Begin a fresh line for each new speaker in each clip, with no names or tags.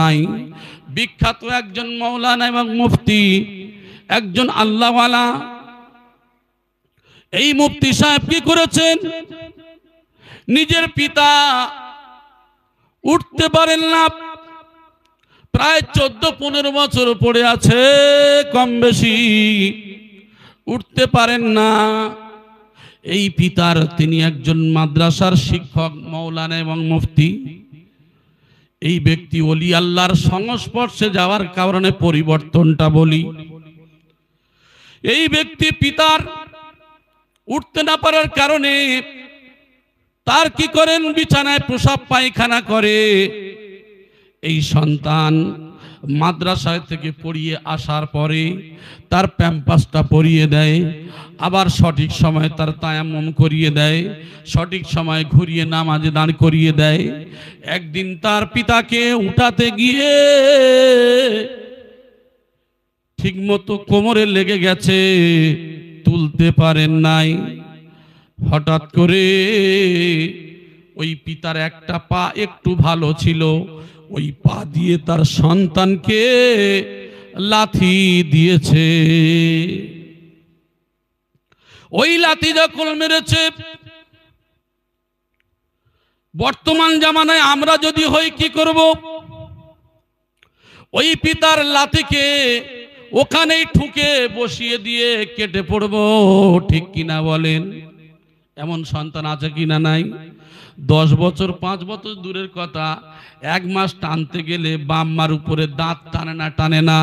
নাই। বিখ্যাত একজন মাওলানা এবং মুফতি, একজন আল্লাহওয়ালা। এই মুফতি সাহেব কি করেছেন, নিজের পিতা উঠতে পারেন না, প্রায় 14-15 বছর পড়ে আছে কম বেশি, উঠতে পারেন না। এই পিতার, তিনি একজন মাদ্রাসার শিক্ষক, মাওলানা এবং মুফতি। এই ব্যক্তি ওলি আল্লাহর সংস্পর্শে যাওয়ার কারণে পরিবর্তনটা বলি। এই ব্যক্তি পিতার উঠতে না পারার কারণে তার কি করেন, বিছানায় প্রসাব পায়খানা করে। এই সন্তান মাদ্রাসায় থেকে পড়িয়ে আসার পরে তার প্যাম্পাসটা পরিয়ে দেয়, আবার সঠিক সময় তার তায়াম্মুম করিয়ে দেয়, সঠিক সময় ঘুরিয়ে নামাজে দাঁড় করিয়ে দেয়। একদিন তার পিতাকে উঠাতে গিয়ে ঠিকমতো কোমরে লেগে গেছে, তুলতে পারেন নাই। হঠাৎ করে ওই পিতার একটা পা একটু ভালো ছিল, ওই পা দিয়ে তার সন্তানকে লাথি দিয়েছে। ওই লাথি যখন মেরেছে, বর্তমান জামানায় আমরা যদি হই কি করব, ওই পিতার লাথিকে ওখানেই ঠুকে বসিয়ে দিয়ে কেটে পড়ব, ঠিক কিনা বলেন? এমন সন্তান আছে কিনা নাই? 10 বছর 5 বছর দূরের কথা, 1 মাস টানতে গেলে বাম্মার উপরে দাঁত টানে না,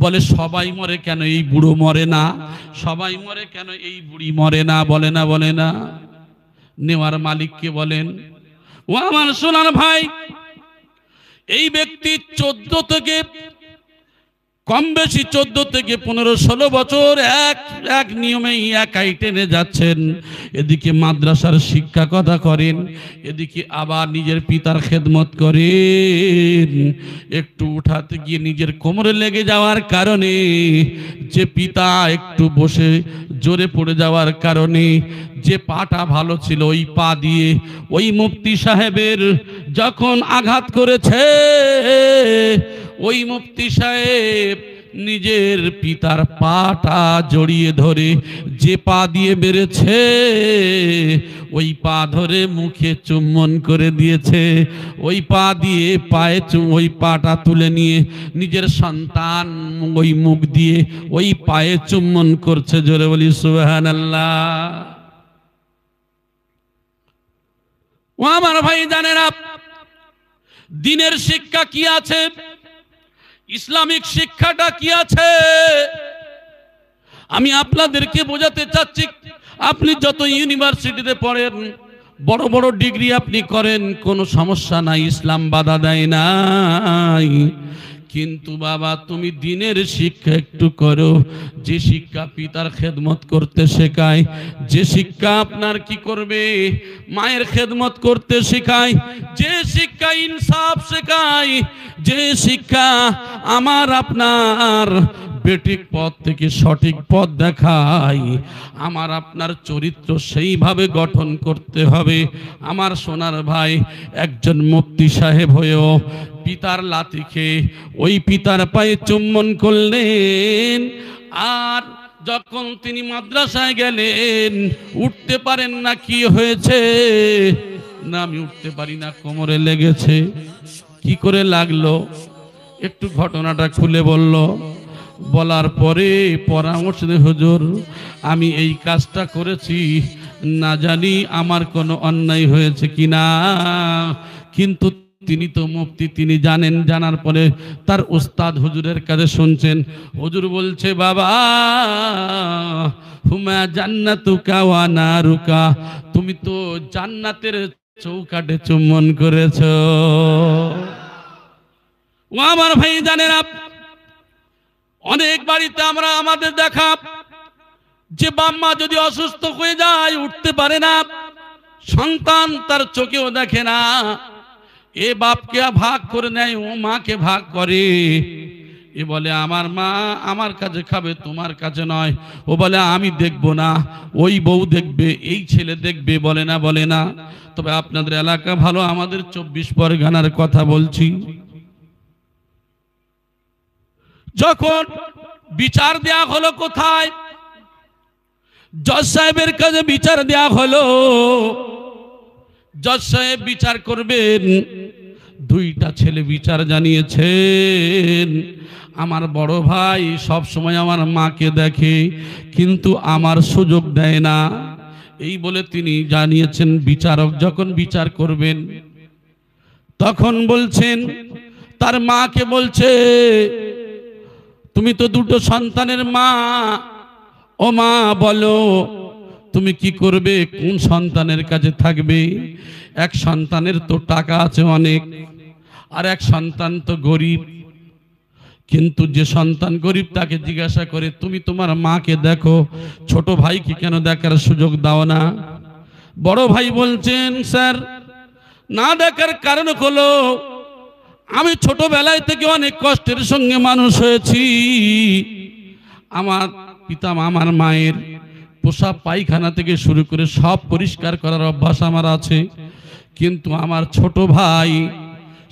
বলে সবাই মরে কেন এই বুড়ো মরে না, সবাই মরে কেন এই বুড়ি মরে না, বলে না বলে না? নেওয়ার মালিককে বলেন। ও আমার সোনার ভাই, এই ব্যক্তি 14 থেকে কম বেশি 14 থেকে 15-16 বছর এক নিয়মেই একাই টেনে যাচ্ছেন। এদিকে মাদ্রাসার শিক্ষা কথা করেন, এদিকে আবার নিজের পিতার খেদমত করেন। একটু উঠাতে গিয়ে নিজের কোমরে লেগে যাওয়ার কারণে, যে পিতা একটু বসে জোরে পড়ে যাওয়ার কারণে যে পাটা ভালো ছিল, ওই পা দিয়ে ওই মুফতি সাহেবের যখন আঘাত করেছে, ওই মুফতি সাহেব নিজের পিতার পাটা জড়িয়ে ধরে, যে পা দিয়ে মেরেছে ওই পা ধরে মুখে চুম্বন করে দিয়েছে। ওই পা দিয়ে পায়ে ওই পাটা তুলে নিয়ে নিজের সন্তান ওই মুখ দিয়ে ওই পায়ে চুম্বন করছে। জোরে বলি সুবহানাল্লাহ। ও আমার ভাই জানেন, দিনের শিক্ষা কি আছে, ইসলামিক শিক্ষাটা কি আছে, আমি আপনাদেরকে বোঝাতে চাচ্ছি। আপনি যত ইউনিভার্সিটিতে পড়েন, বড় বড় ডিগ্রি আপনি করেন, কোনো সমস্যা নাই, ইসলাম বাধা দেয় নাই। কিন্তু বাবা, তুমি দিনের শিক্ষা একটু করো, যে শিক্ষা পিতার খেদমত করতে শেখায়, যে শিক্ষা আপনার কি করবে, মায়ের খেদমত করতে শেখায়, যে শিক্ষা ইনসাফ শেখায়, যে শিক্ষা আমার আপনার বেঠিক পথ থেকে সঠিক পথ দেখায়, আমার আপনার চরিত্র সেইভাবে গঠন করতে হবে। আমার সোনার ভাই, একজন মুফতি সাহেব হয়েও পিতার লাথি খেয়ে ওই পিতার পায়ে চুম্বন করলেন। আর যখন তিনি মাদ্রাসায় গেলেন, উঠতে পারেন না। কি হয়েছে? না, আমি উঠতে পারি না, কোমরে লেগেছে। কি করে লাগলো? একটু ঘটনাটা খুলে বলল। বলার পরে পরামর্শ দিয়ে, হুজুর আমি এই কাজটা করেছি, না জানি আমার কোনো অন্যায় হয়েছে কিনা। কিন্তু তিনি তো মুফতি, তিনি জানেন। জানার পরে তার উস্তাদ হুজুরের কাছে শুনছেন। হুজুর বলছে, বাবা হুমা জান্নাতুকা ওয়া নারুকা, তুমি তো জান্নাতের চৌকাঠে চুম্বন করেছো। ও আমার ভাই জানেন, অনেক বাড়িতে আমরা আমাদের দেখা যে বাম্মা যদি অসুস্থ হয়ে যায়, উঠতে পারে না, সন্তান তার চোখেও দেখে না, এ বাপকে ভাগ করে নেয়, ও মাকে ভাগ করে। এ বলে আমার মা আমার কাছে খাবে, তোমার কাছে নয়। ও বলে আমি দেখবো না, ওই বউ দেখবে, এই ছেলে দেখবে, বলে না বলে না? তবে আপনাদের এলাকা ভালো, আমাদের 24 পরগনার কথা বলছি। যখন বিচার দেয়া হলো কোথায়? জজ সাহেবের কাছে বিচার দেয়া হলো। জজ সাহেব বিচার করবেন। দুইটা ছেলে বিচার জানিয়েছেন, আমার বড় ভাই সব সময় আমার মাকে দেখে কিন্তু আমার সুযোগ দেয় না, এই বলে তিনি জানিয়েছেন। বিচারক যখন বিচার করবেন তখন বলছেন, তার মাকে বলছে, তুমি তো দুটো সন্তানের মা, ও মা বলো তুমি কি করবে, কোন সন্তানের কাছে থাকবে? এক সন্তানের তো টাকা আছে অনেক, আর এক সন্তান তো গরিব। কিন্তু যে সন্তান গরিব তাকে জিজ্ঞাসা করে, তুমি তোমার মাকে দেখো, ছোট ভাইকে কেন দেখার সুযোগ দাও না? বড় ভাই বলছেন, স্যার না দেখার কারণ হলো আমি ছোটবেলায় থেকে অনেক কষ্টের সঙ্গে মানুষ হয়েছি। আমার পিতা আমার মায়ের পোশাক পায়খানা থেকে শুরু করে সব পরিষ্কার করার অভ্যাস আমার আছে, কিন্তু আমার ছোট ভাই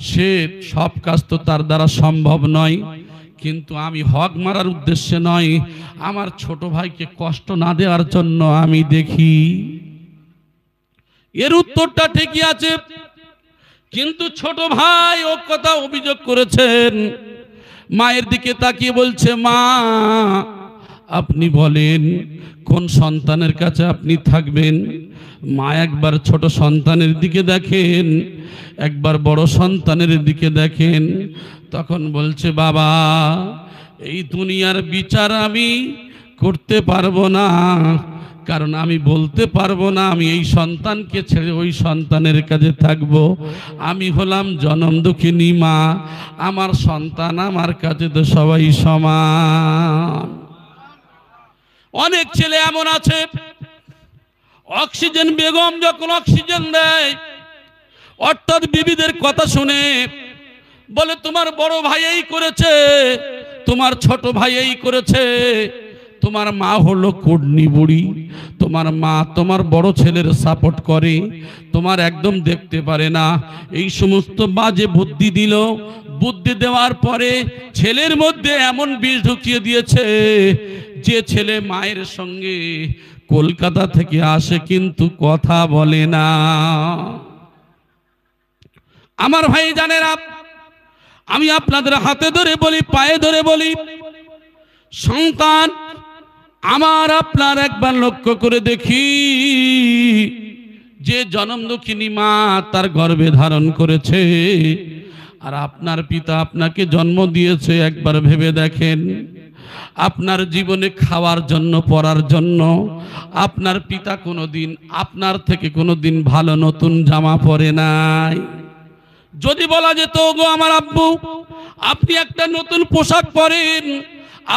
সে সব কাজ তো তার দ্বারা সম্ভব নয়। কিন্তু আমি হক মারার উদ্দেশ্যে নয়, আমার ছোট ভাইকে কষ্ট না দেওয়ার জন্য আমি দেখি। এর উত্তরটা ঠিকই আছে, কিন্তু ছোট ভাই ও কথা অভিযোগ করেছেন। মায়ের দিকে তাকিয়ে বলছে, মা আপনি বলেন কোন সন্তানের কাছে আপনি থাকবেন? মা একবার ছোট সন্তানের দিকে দেখেন, একবার বড় সন্তানের দিকে দেখেন। তখন বলছে, বাবা এই দুনিয়ার বিচার আমি করতে পারবো না, কারণ আমি বলতে পারবো না আমি এই সন্তানকে ছেড়ে ওই সন্তানের কাছে থাকবো। আমি হলাম জনম দুঃখিনী মা, আমার সন্তান আমার কাছে তো সবাই সমান। অনেক ছেলে এমন আছে, অক্সিজেন বেগম যখন অক্সিজেন দেয়, অর্থাৎ বিবিদের কথা শুনে বলে, তোমার বড় ভাই এই করেছে, তোমার ছোট ভাই এই করেছে, তোমার মা হলো কুডনি বুড়ি, তোমার মা তোমার বড় ছেলের সাপোর্ট করে, তোমার একদম দেখতে পারে না। এই সমস্ত বাজে বুদ্ধি দিল। বুদ্ধি দেওয়ার পরে ছেলের মধ্যে এমন বিষ ঢুকিয়ে দিয়েছে যে ছেলে মায়ের সঙ্গে কলকাতা থেকে আসে কিন্তু কথা বলে না। আমার ভাই জানেরা, আমি আপনাদের হাতে ধরে বলি, পায়ে ধরে বলি, সন্তান আমার আপনার একবার লক্ষ্য করে দেখি, যে জনম দুঃখিনী মা তার গর্ভে ধারণ করেছে আর আপনার পিতা আপনাকে জন্ম দিয়েছে, একবার ভেবে দেখেন। আপনার জীবনে খাওয়ার জন্য, পড়ার জন্য আপনার পিতা কোনোদিন আপনার থেকে কোনোদিন ভালো নতুন জামা পরে নাই। যদি বলা যেত, গো আমার আব্বু আপনি একটা নতুন পোশাক পরেন,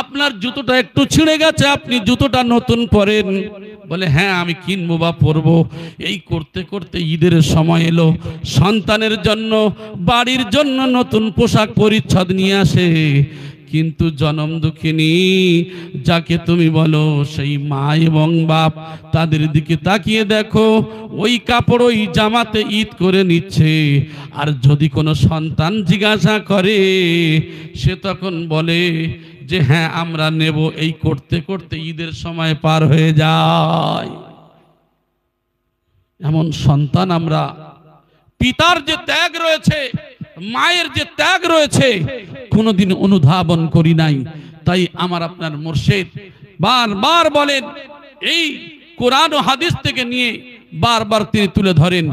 আপনার জুতোটা একটু ছিঁড়ে গেছে, আপনি জুতোটা নতুন পরেন, বলে হ্যাঁ আমি কিনবো বা পরবো। এই করতে করতে ঈদের সময় এলো, সন্তানের জন্য বাড়ির জন্য নতুন পোশাক পরিচ্ছদ নিয়ে আসে, কিন্তু জনম দুঃখিনী যাকে তুমি বলো সেই মা এবং বাপ, তাদের দিকে তাকিয়ে দেখো ওই কাপড় ওই জামাতে ঈদ করে নিচ্ছে। আর যদি কোনো সন্তান জিজ্ঞাসা করে, সে তখন বলে যে হ্যাঁ আমরা নেব। এই করতে করতে ঈদের সময় পার হয়ে যায়। এমন সন্তান আমরা, পিতার যে ত্যাগ রয়েছে, মায়ের যে ত্যাগ রয়েছে, কোনোদিন অনুধাবন করি নাই। তাই আমার আপনার মুর্শিদ বারবার বলেন, এই কোরআন ও হাদিস থেকে নিয়ে বারবার তিনি তুলে ধরেন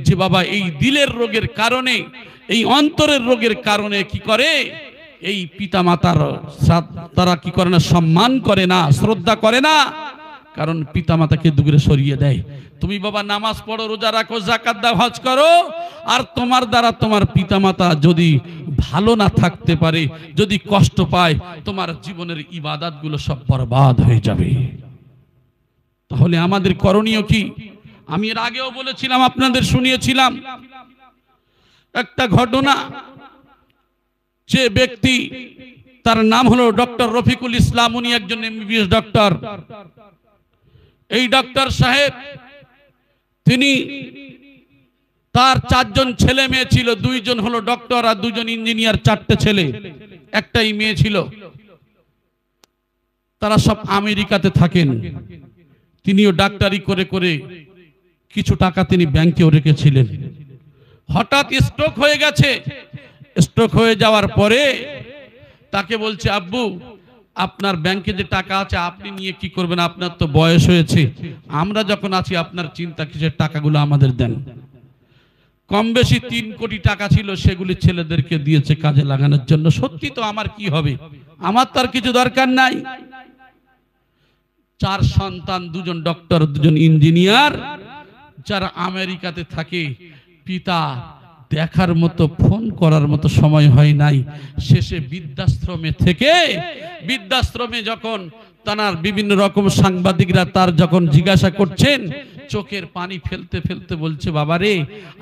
যে বাবা এই দিলের রোগের কারণে, এই অন্তরের রোগের কারণে কি করে, এই পিতা মাতার তারা কি করে না, সম্মান করে না, শ্রদ্ধা করে না। কারণ পিতা মাতাকে দূরে সরিয়ে দেয়। তুমি বাবা নামাজ পড়ো, রোজা রাখো, যাকাত দাও, হজ করো, আর তোমার দ্বারা তোমার পিতা মাতা যদি ভালো না থাকতে পারে, যদি কষ্ট পায়, তোমার জীবনের ইবাদত গুলো সব বরবাদ হয়ে যাবে। তাহলে আমাদের করণীয় কি? আমি এর আগেও বলেছিলাম, আপনাদের শুনিয়েছিলাম একটা ঘটনা। যে ব্যক্তি, তার নাম হলো ডক্টর রফিকুল ইসলাম, উনি একজন এমবিবিএস ডক্টর। এই ডক্টর সাহেব, তিনি তার 4 জন ছেলে মেয়ে ছিল, 2 জন হলো ডক্টর আর 2 জন ইঞ্জিনিয়ার, 4টে ছেলে, একটাই মেয়ে ছিল। তারা সব আমেরিকাতে থাকেন। তিনিও ডাক্তারি করে করে কিছু টাকা তিনি ব্যাংকেও রেখেছিলেন। হঠাৎ স্ট্রোক হয়ে গেছে। স্ট্রোক হয়ে যাওয়ার পরে তাকে বলছে, আব্বু আপনার ব্যাংকে যে টাকা আছে আপনি নিয়ে কি করবেন, আপনার তো বয়স হয়েছে, আমরা যখন আছি আপনার চিন্তা কিসের, টাকাগুলো আমাদের দেন। কম বেশি 3 কোটি টাকা ছিল, সেগুলি ছেলেদেরকে দিয়েছে কাজে লাগানোর জন্য। সত্যি তো আমার কি হবে, আমার তো আর কিছু দরকার নাই। 4 সন্তান, 2জন ডক্টর, 2জন ইঞ্জিনিয়ার, যারা আমেরিকাতে থাকে। পিতা দেখার মতো, ফোন করার মতো সময় হয় নাই। শেষে বৃদ্ধাশ্রমে থেকে, বৃদ্ধাশ্রমে যখন তার বিভিন্ন রকম সাংবাদিকরা তার যখন জিজ্ঞাসা করছেন, চোখের পানি ফেলতে ফেলতে বলছে, বাবা রে,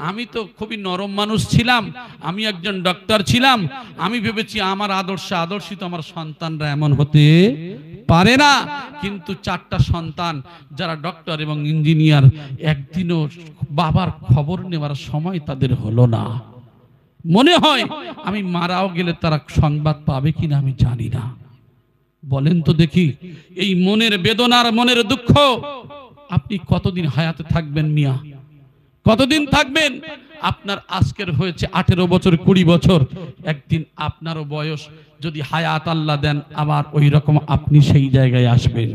আমি তো খুবই নরম মানুষ ছিলাম, আমি একজন ডক্টর ছিলাম, আমি ভেবেছি আমার আদর্শিত আমার সন্তানরা এমন হতে পারে না। কিন্তু 4টা সন্তান যারা ডক্টর এবং ইঞ্জিনিয়ার, একদিনও বাবার খবর নেওয়ার সময় তাদের হলো না। মনে হয় আমি মারাও গেলে তারা সংবাদ পাবে কিনা আমি জানি না। বলেন তো দেখি, এই মনের বেদনার, মনের দুঃখ আপনি কতদিন হায়াতে থাকবেন মিয়া? কতদিন থাকবেন? আপনার আজকের হয়েছে 18 বছর, 20 বছর, একদিন আপনারও বয়স যদি হায়াত আল্লাহ দেন, আবার ওই রকম আপনি সেই জায়গায় আসবেন।